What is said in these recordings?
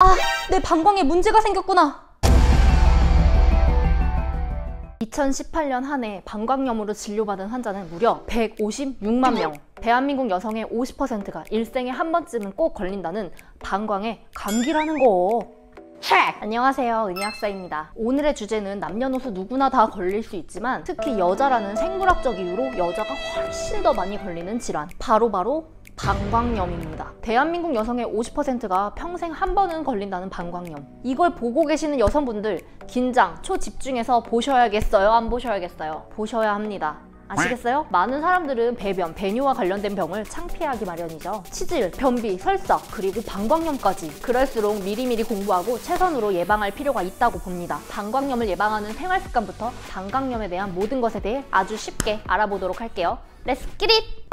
아, 내 방광에 문제가 생겼구나. 2018년 한 해 방광염으로 진료받은 환자는 무려 156만 명. 대한민국 여성의 50%가 일생에 한 번쯤은 꼭 걸린다는 방광의 감기라는 거. 안녕하세요, 은희학사입니다. 오늘의 주제는 남녀노소 누구나 다 걸릴 수 있지만 특히 여자라는 생물학적 이유로 여자가 훨씬 더 많이 걸리는 질환, 바로 방광염입니다. 대한민국 여성의 50%가 평생 한 번은 걸린다는 방광염. 이걸 보고 계시는 여성분들 긴장, 초집중해서 보셔야겠어요? 안 보셔야겠어요? 보셔야 합니다. 아시겠어요? 많은 사람들은 배변, 배뇨와 관련된 병을 창피하기 마련이죠. 치질, 변비, 설사, 그리고 방광염까지. 그럴수록 미리미리 공부하고 최선으로 예방할 필요가 있다고 봅니다. 방광염을 예방하는 생활습관부터 방광염에 대한 모든 것에 대해 아주 쉽게 알아보도록 할게요. Let's get it!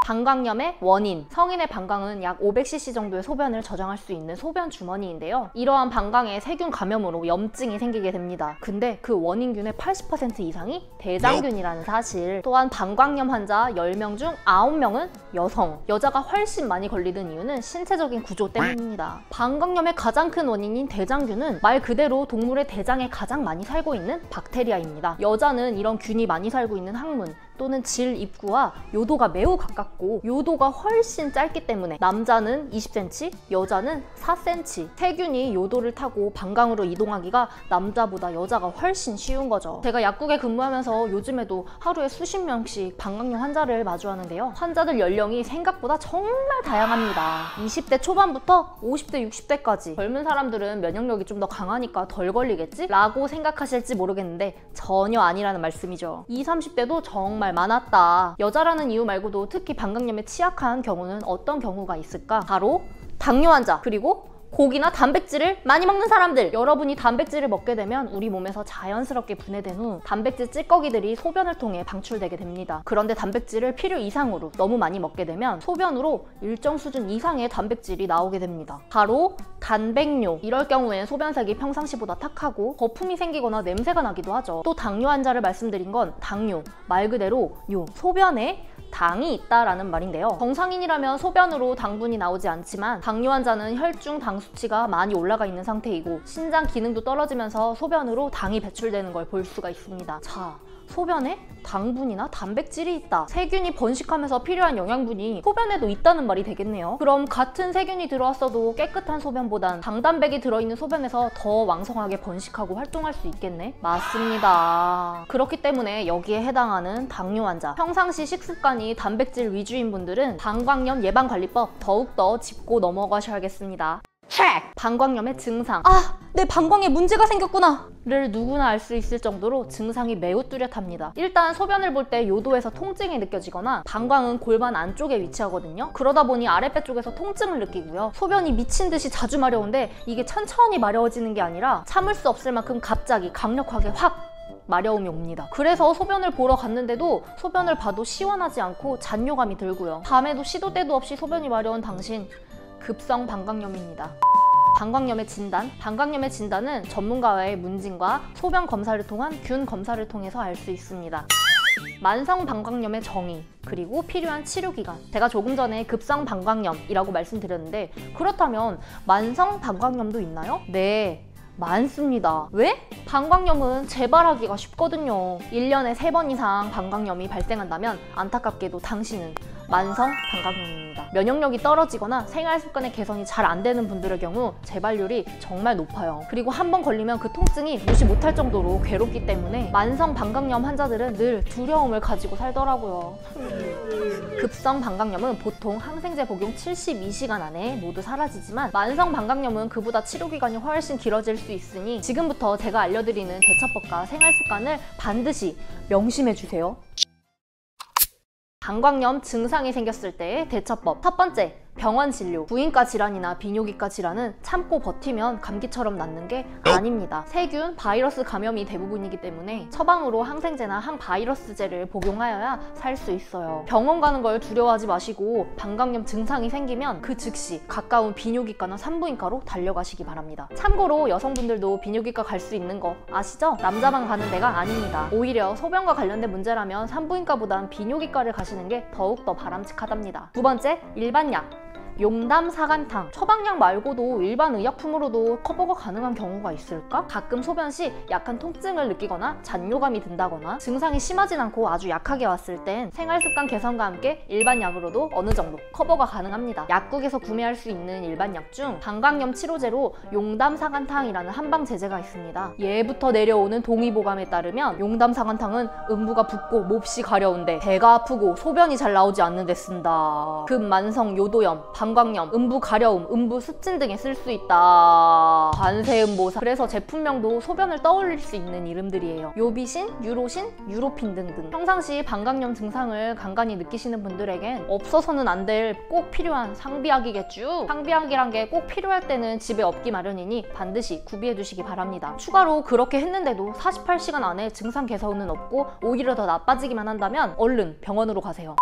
방광염의 원인. 성인의 방광은 약 500cc 정도의 소변을 저장할 수 있는 소변 주머니인데요. 이러한 방광에 세균 감염으로 염증이 생기게 됩니다. 근데 그 원인균의 80% 이상이 대장균이라는 사실. 또한 방광염 환자 10명 중 9명은 여성. 여자가 훨씬 많이 걸리는 이유는 신체적인 구조 때문입니다. 방광염의 가장 큰 원인인 대장균은 말 그대로 동물의 대장에 가장 많이 살고 있는 박테리아입니다. 여자는 이런 균이 많이 살고 있는 항문 또는 질 입구와 요도가 매우 가깝고 요도가 훨씬 짧기 때문에 남자는 20cm, 여자는 4cm. 세균이 요도를 타고 방광으로 이동하기가 남자보다 여자가 훨씬 쉬운 거죠. 제가 약국에 근무하면서 요즘에도 하루에 수십 명씩 방광염 환자를 마주하는데요. 환자들 연령이 생각보다 정말 다양합니다. 20대 초반부터 50대, 60대까지. 젊은 사람들은 면역력이 좀 더 강하니까 덜 걸리겠지? 라고 생각하실지 모르겠는데 전혀 아니라는 말씀이죠. 20, 30대도 정말 많았다. 여자라는 이유 말고도 특히 방광염에 취약한 경우는 어떤 경우가 있을까? 바로 당뇨 환자, 그리고 고기나 단백질을 많이 먹는 사람들. 여러분이 단백질을 먹게 되면 우리 몸에서 자연스럽게 분해된 후 단백질 찌꺼기들이 소변을 통해 방출되게 됩니다. 그런데 단백질을 필요 이상으로 너무 많이 먹게 되면 소변으로 일정 수준 이상의 단백질이 나오게 됩니다. 바로 단백뇨. 이럴 경우엔 소변색이 평상시보다 탁하고 거품이 생기거나 냄새가 나기도 하죠. 또 당뇨 환자를 말씀드린 건 당뇨, 말 그대로 소변에 당이 있다라는 말인데요. 정상인이라면 소변으로 당분이 나오지 않지만 당뇨 환자는 혈중 당 수치가 많이 올라가 있는 상태이고 신장 기능도 떨어지면서 소변으로 당이 배출되는 걸 볼 수가 있습니다. 자, 소변에 당분이나 단백질이 있다. 세균이 번식하면서 필요한 영양분이 소변에도 있다는 말이 되겠네요. 그럼 같은 세균이 들어왔어도 깨끗한 소변보단 당단백이 들어있는 소변에서 더 왕성하게 번식하고 활동할 수 있겠네? 맞습니다. 그렇기 때문에 여기에 해당하는 당뇨 환자, 평상시 식습관이 단백질 위주인 분들은 방광염 예방관리법 더욱더 짚고 넘어가셔야겠습니다. 방광염의 증상. 아, 내 방광에 문제가 생겼구나 를 누구나 알 수 있을 정도로 증상이 매우 뚜렷합니다. 일단 소변을 볼 때 요도에서 통증이 느껴지거나 방광은 골반 안쪽에 위치하거든요. 그러다 보니 아랫배 쪽에서 통증을 느끼고요. 소변이 미친 듯이 자주 마려운데 이게 천천히 마려워지는 게 아니라 참을 수 없을 만큼 갑자기 강력하게 확 마려움이 옵니다. 그래서 소변을 보러 갔는데도 소변을 봐도 시원하지 않고 잔뇨감이 들고요. 밤에도 시도 때도 없이 소변이 마려운 당신, 급성 방광염입니다. 방광염의 진단. 방광염의 진단은 전문가와의 문진과 소변 검사를 통한 균 검사를 통해서 알 수 있습니다. 만성 방광염의 정의, 그리고 필요한 치료 기간. 제가 조금 전에 급성 방광염이라고 말씀드렸는데 그렇다면 만성 방광염도 있나요? 네, 많습니다. 왜? 방광염은 재발하기가 쉽거든요. 1년에 3번 이상 방광염이 발생한다면 안타깝게도 당신은 만성 방광염입니다. 면역력이 떨어지거나 생활 습관의 개선이 잘 안 되는 분들의 경우 재발률이 정말 높아요. 그리고 한 번 걸리면 그 통증이 무시 못할 정도로 괴롭기 때문에 만성 방광염 환자들은 늘 두려움을 가지고 살더라고요. 급성 방광염은 보통 항생제 복용 72시간 안에 모두 사라지지만 만성 방광염은 그보다 치료 기간이 훨씬 길어질 수 있으니 지금부터 제가 알려드리는 대처법과 생활 습관을 반드시 명심해 주세요. 방광염 증상이 생겼을 때의 대처법. 첫 번째, 병원 진료. 부인과 질환이나 비뇨기과 질환은 참고 버티면 감기처럼 낫는 게 아닙니다. 세균, 바이러스 감염이 대부분이기 때문에 처방으로 항생제나 항바이러스제를 복용하여야 살 수 있어요. 병원 가는 걸 두려워하지 마시고 방광염 증상이 생기면 그 즉시 가까운 비뇨기과나 산부인과로 달려가시기 바랍니다. 참고로 여성분들도 비뇨기과 갈 수 있는 거 아시죠? 남자만 가는 데가 아닙니다. 오히려 소변과 관련된 문제라면 산부인과보단 비뇨기과를 가시는 게 더욱더 바람직하답니다. 두 번째, 일반 약. 용담 사간탕. 처방약 말고도 일반 의약품으로도 커버가 가능한 경우가 있을까? 가끔 소변 시 약한 통증을 느끼거나 잔뇨감이 든다거나 증상이 심하진 않고 아주 약하게 왔을 땐 생활습관 개선과 함께 일반 약으로도 어느 정도 커버가 가능합니다. 약국에서 구매할 수 있는 일반 약 중 방광염 치료제로 용담 사간탕이라는 한방 제제가 있습니다. 예부터 내려오는 동의보감에 따르면 용담 사간탕은 음부가 붓고 몹시 가려운데 배가 아프고 소변이 잘 나오지 않는 데 쓴다. 급만성 요도염, 방광염, 음부 가려움, 음부 습진 등에 쓸 수 있다. 관세음보살. 그래서 제품명도 소변을 떠올릴 수 있는 이름들이에요. 요비신, 유로신, 유로핀 등등. 평상시 방광염 증상을 간간히 느끼시는 분들에겐 없어서는 안 될 꼭 필요한 상비약이겠죠. 상비약이란 게 꼭 필요할 때는 집에 없기 마련이니 반드시 구비해 두시기 바랍니다. 추가로 그렇게 했는데도 48시간 안에 증상 개선은 없고 오히려 더 나빠지기만 한다면 얼른 병원으로 가세요.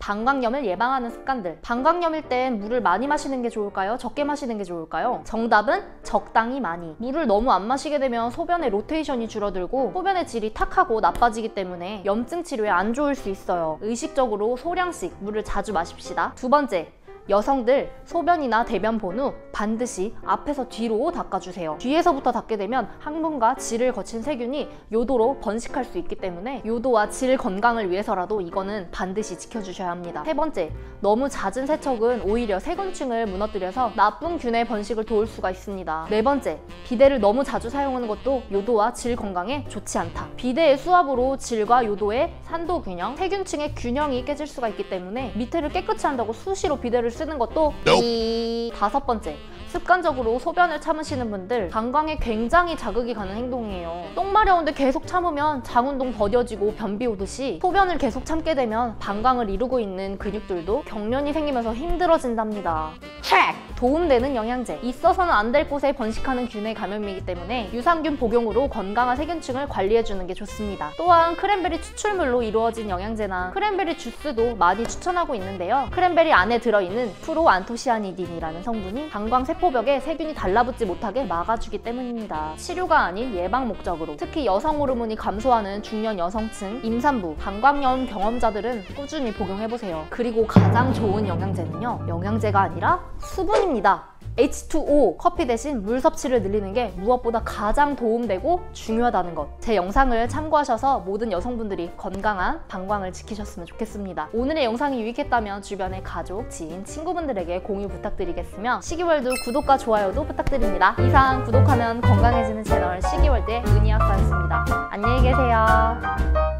방광염을 예방하는 습관들. 방광염일 땐 물을 많이 마시는 게 좋을까요? 적게 마시는 게 좋을까요? 정답은 적당히 많이. 물을 너무 안 마시게 되면 소변의 로테이션이 줄어들고 소변의 질이 탁하고 나빠지기 때문에 염증 치료에 안 좋을 수 있어요. 의식적으로 소량씩 물을 자주 마십시다. 두 번째, 여성들 소변이나 대변 본 후 반드시 앞에서 뒤로 닦아주세요. 뒤에서부터 닦게 되면 항문과 질을 거친 세균이 요도로 번식할 수 있기 때문에 요도와 질 건강을 위해서라도 이거는 반드시 지켜주셔야 합니다. 세 번째, 너무 잦은 세척은 오히려 세균층을 무너뜨려서 나쁜 균의 번식을 도울 수가 있습니다. 네 번째, 비데를 너무 자주 사용하는 것도 요도와 질 건강에 좋지 않다. 비데의 수압으로 질과 요도의 산도 균형, 세균층의 균형이 깨질 수가 있기 때문에 밑에를 깨끗이 한다고 수시로 비데를 쓰는 것도 다섯 번째, 습관적으로 소변을 참으시는 분들 방광에 굉장히 자극이 가는 행동이에요. 똥 마려운데 계속 참으면 장운동 더뎌지고 변비 오듯이 소변을 계속 참게 되면 방광을 이루고 있는 근육들도 경련이 생기면서 힘들어진답니다. 도움되는 영양제. 있어서는 안 될 곳에 번식하는 균의 감염이기 때문에 유산균 복용으로 건강한 세균층을 관리해주는 게 좋습니다. 또한 크랜베리 추출물로 이루어진 영양제나 크랜베리 주스도 많이 추천하고 있는데요. 크랜베리 안에 들어있는 프로안토시아니딘이라는 성분이 방광세포벽에 세균이 달라붙지 못하게 막아주기 때문입니다. 치료가 아닌 예방 목적으로, 특히 여성 호르몬이 감소하는 중년 여성층, 임산부, 방광염 경험자들은 꾸준히 복용해보세요. 그리고 가장 좋은 영양제는요, 영양제가 아니라 수분입니다. H2O, 커피 대신 물 섭취를 늘리는 게 무엇보다 가장 도움되고 중요하다는 것. 제 영상을 참고하셔서 모든 여성분들이 건강한 방광을 지키셨으면 좋겠습니다. 오늘의 영상이 유익했다면 주변의 가족, 지인, 친구분들에게 공유 부탁드리겠으며 시기월드 구독과 좋아요도 부탁드립니다. 이상 구독하면 건강해지는 채널 시기월드의 은희아싸였습니다. 안녕히 계세요.